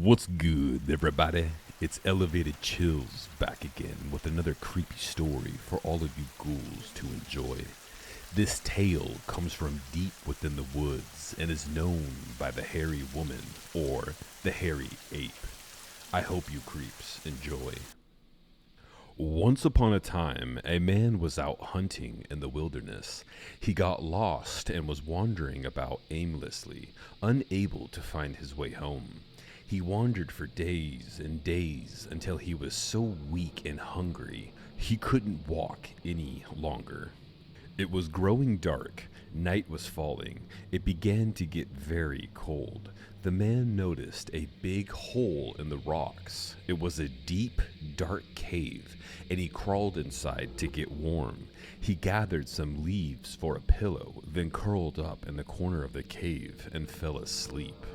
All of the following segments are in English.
What's good, everybody? It's Elevated Chillz back again with another creepy story for all of you ghouls to enjoy. This tale comes from deep within the woods and is known by the hairy woman or the hairy ape. I hope you creeps enjoy. Once upon a time, a man was out hunting in the wilderness. He got lost and was wandering about aimlessly, unable to find his way home. He wandered for days and days until he was so weak and hungry he couldn't walk any longer. It was growing dark. Night was falling. It began to get very cold. The man noticed a big hole in the rocks. It was a deep, dark cave, and he crawled inside to get warm. He gathered some leaves for a pillow, then curled up in the corner of the cave and fell asleep.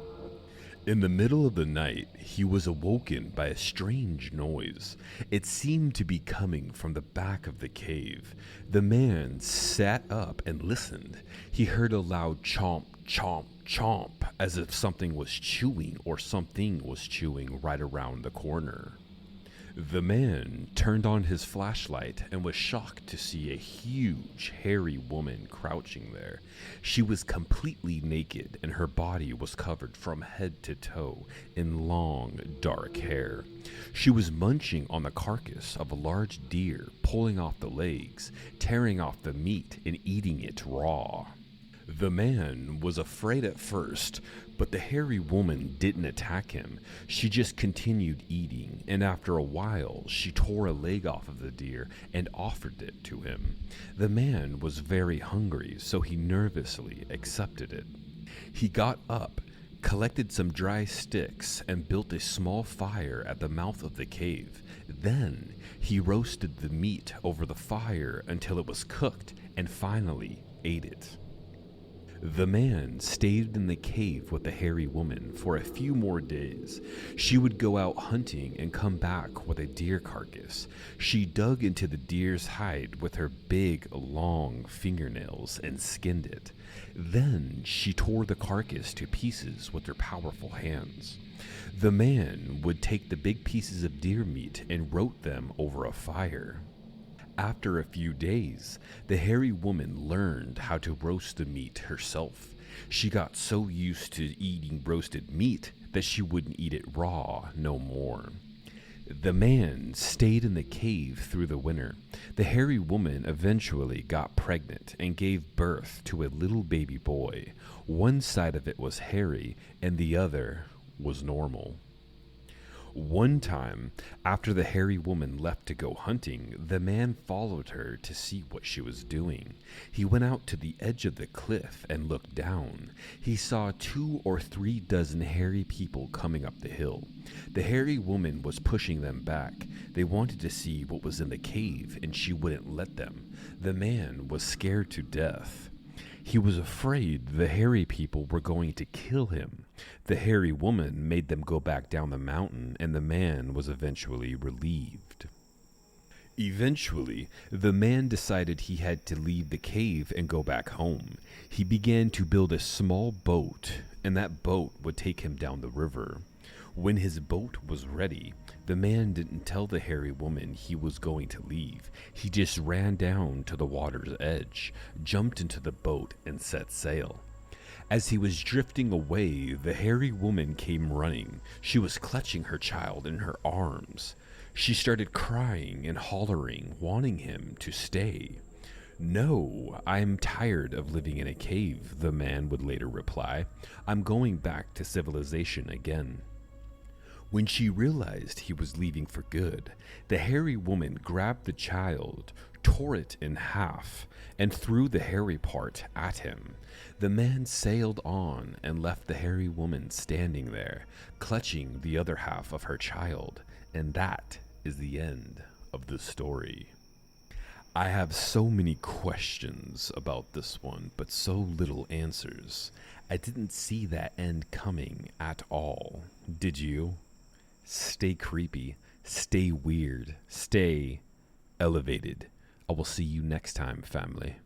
In the middle of the night, he was awoken by a strange noise. It seemed to be coming from the back of the cave. The man sat up and listened. He heard a loud chomp, chomp, chomp, as if something was chewing or something was chewing right around the corner. The man turned on his flashlight and was shocked to see a huge, hairy woman crouching there. She was completely naked and her body was covered from head to toe in long, dark hair. She was munching on the carcass of a large deer, pulling off the legs, tearing off the meat, and eating it raw. The man was afraid at first, but the hairy woman didn't attack him. She just continued eating, and after a while, she tore a leg off of the deer and offered it to him. The man was very hungry, so he nervously accepted it. He got up, collected some dry sticks, and built a small fire at the mouth of the cave. Then, he roasted the meat over the fire until it was cooked, and finally ate it. The man stayed in the cave with the hairy woman for a few more days. She would go out hunting and come back with a deer carcass. She dug into the deer's hide with her big, long fingernails and skinned it. Then she tore the carcass to pieces with her powerful hands. The man would take the big pieces of deer meat and roast them over a fire. After a few days, the hairy woman learned how to roast the meat herself. She got so used to eating roasted meat that she wouldn't eat it raw no more. The man stayed in the cave through the winter. The hairy woman eventually got pregnant and gave birth to a little baby boy. One side of it was hairy and the other was normal. One time, after the hairy woman left to go hunting, the man followed her to see what she was doing. He went out to the edge of the cliff and looked down. He saw 2 or 3 dozen hairy people coming up the hill. The hairy woman was pushing them back. They wanted to see what was in the cave, and she wouldn't let them. The man was scared to death. He was afraid the hairy people were going to kill him. The hairy woman made them go back down the mountain, and the man was eventually relieved. Eventually, the man decided he had to leave the cave and go back home. He began to build a small boat, and that boat would take him down the river. When his boat was ready, the man didn't tell the hairy woman he was going to leave. He just ran down to the water's edge, jumped into the boat, and set sail. As he was drifting away, the hairy woman came running. She was clutching her child in her arms. She started crying and hollering, wanting him to stay. "No, I'm tired of living in a cave," the man would later reply. "I'm going back to civilization again." When she realized he was leaving for good, the hairy woman grabbed the child, tore it in half, and threw the hairy part at him. The man sailed on and left the hairy woman standing there, clutching the other half of her child, and that is the end of the story. I have so many questions about this one, but so little answers. I didn't see that end coming at all. Did you? Stay creepy, stay weird, stay elevated. I will see you next time, family.